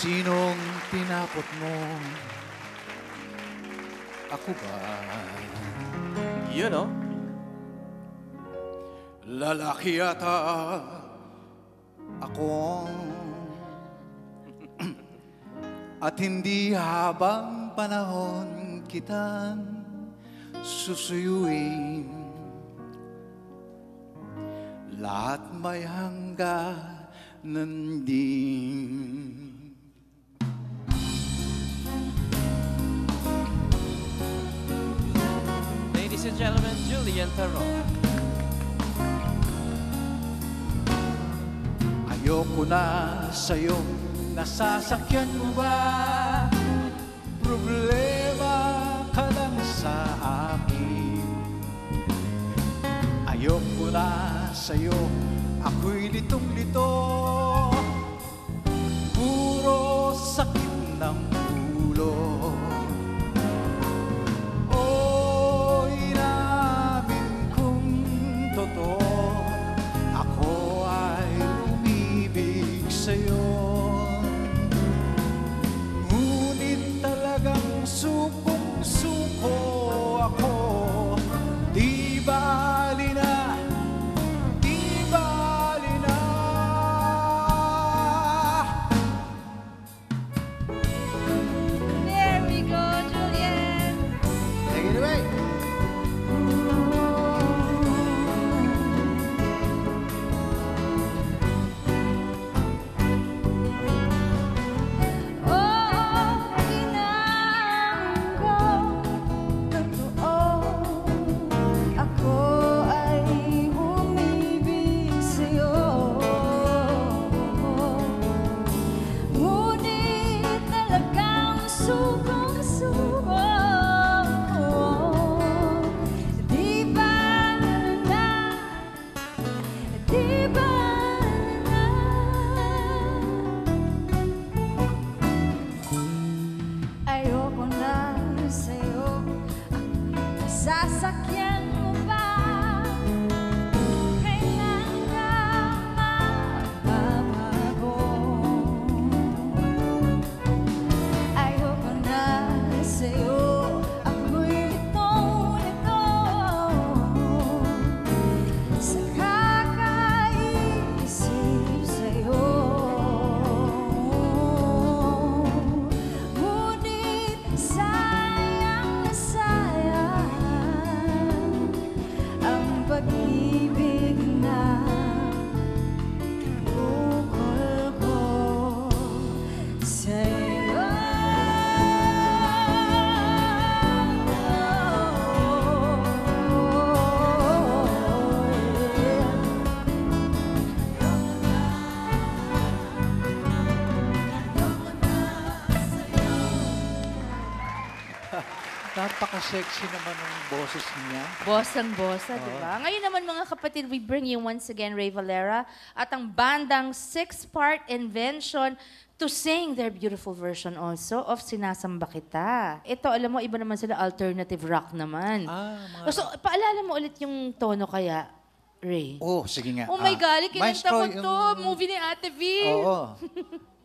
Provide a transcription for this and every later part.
Sinong tinapot mo? Ako ba? You know? Lalaki yata ako. At hindi habang panahon kitang susuyuin. Lahat may hangganan din. Ladies and gentlemen, Julian Perron. Ayoko na sa'yong nasasakyan mo ba? Problema ka lang sa akin. Ayoko na sa'yo, ako'y litong-lito. Puro sakit ng ulo. O inamin kong totoo, ako ay umibig sa'yo. Ngunit talagang sukong-suko ako. Di bali na, di bali na. There we go, Julian. Take it away. Oh, inamin ko, totoo, ako ay umibig sa'yo. Ngunit talagang sukong-suko. Di ba na, di ba na. Ayoko na sa'yo, sasakyan mo ba? Kailan ka magbabago? Ayoko na sa'yo, ako'y litong-lito sa kakaisip sa'yo. Ngunit sayang na sayang ang pag-ibig na ukol ko sa'yo. Napaka-sexy naman ng boses niya. Bossang-bossa, di ba? Ngayon naman mga kapatid, we bring you once again Ray Valera at ang bandang Six-Part Invention to sing their beautiful version also of Sinasamba Kita. Ito, alam mo, iba naman sila, alternative rock naman. So, paalala mo ulit yung tono kaya, Ray. Oh, sige nga. Oh my God, kinanta Maestro, ko to. Movie ni Ate Vil. Oo.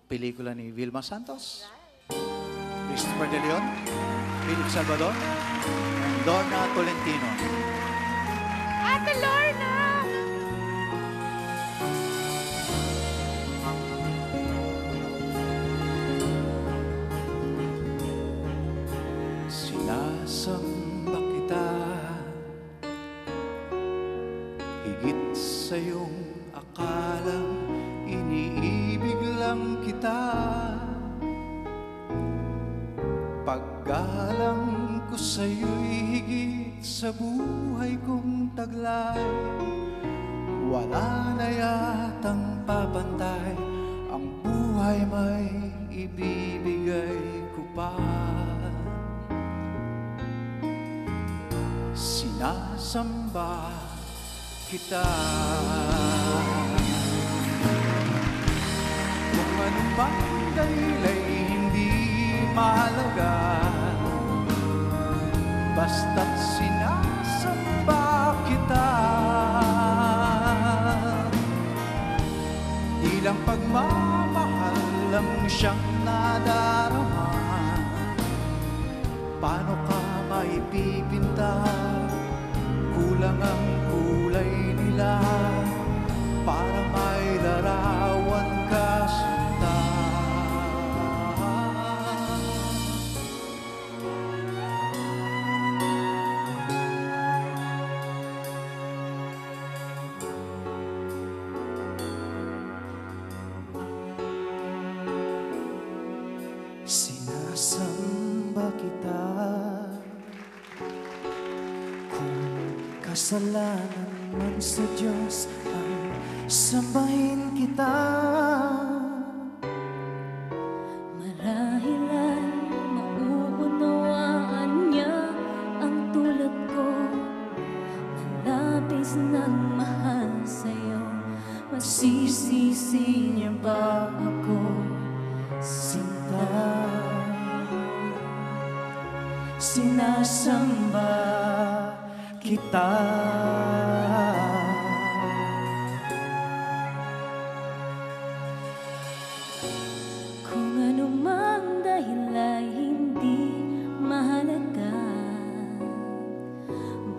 Pelikula ni Vilma Santos, Christopher De Leon, Philip Salvador, and Lorna Tolentino. Ate Lorna! Sinasamba kita, higit sa iyong akalang iniibig lang kita. Paggalang ko sa'yo'y higit sa buhay kong taglay. Wala na yatang papantay, ang buhay may ibibigay ko pa. Sinasamba kita. Kung ano bang dahilan hindi mahalaga, basta't sinasamba kita. Di lang pagmamahal walang siyang nadarama. Paano ka maipipinta? Kulang ang kulay nila para may larawan ka sinta. Sinasamba kita kung kasalanan man sa Diyos ang sambahin kita. Marahil ay mauunawaan niya ang tulad ko na labis ng mahal sa'yo. Masisisi niya ba ako, sinta? Sinasamba kita. Kung ano mang dahil ay hindi mahalaga,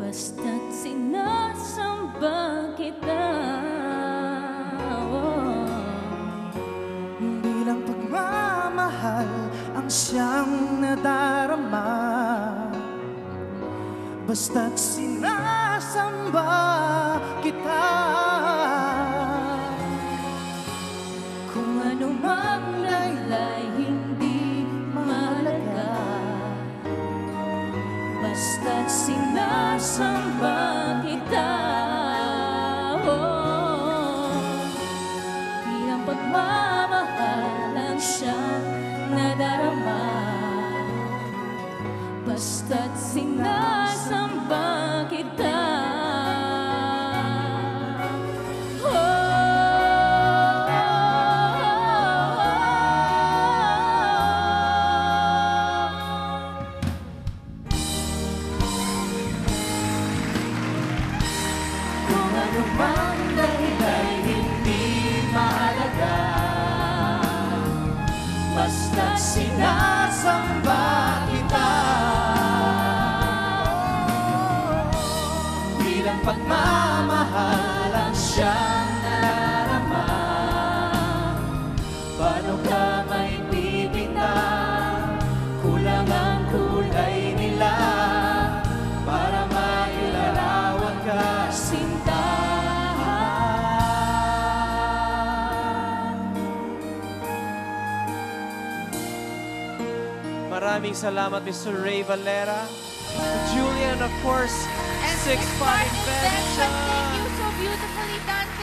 basta't sinasamba kita. Bilang pagmamahal ang siyang nadarama, basta't sinasamba kita. Kung ano mang dahil ay hindi mahalaga, basta't sinasamba kita. Bilang pagmamahal ang siyang nadarama, basta't sinasamba kita. Kung ano mang dahil ay hindi mahalaga, basta't sinasamba kita. Bilang pagmamahal ang siyang nadarama, paano ka may pipinta? Kulang ang kulay nila para mailarawan ka, sinta. Maraming salamat, Mr. Ray Valera. Julian, of course, And Six-Part Invention. Invention. Thank you, so beautifully done.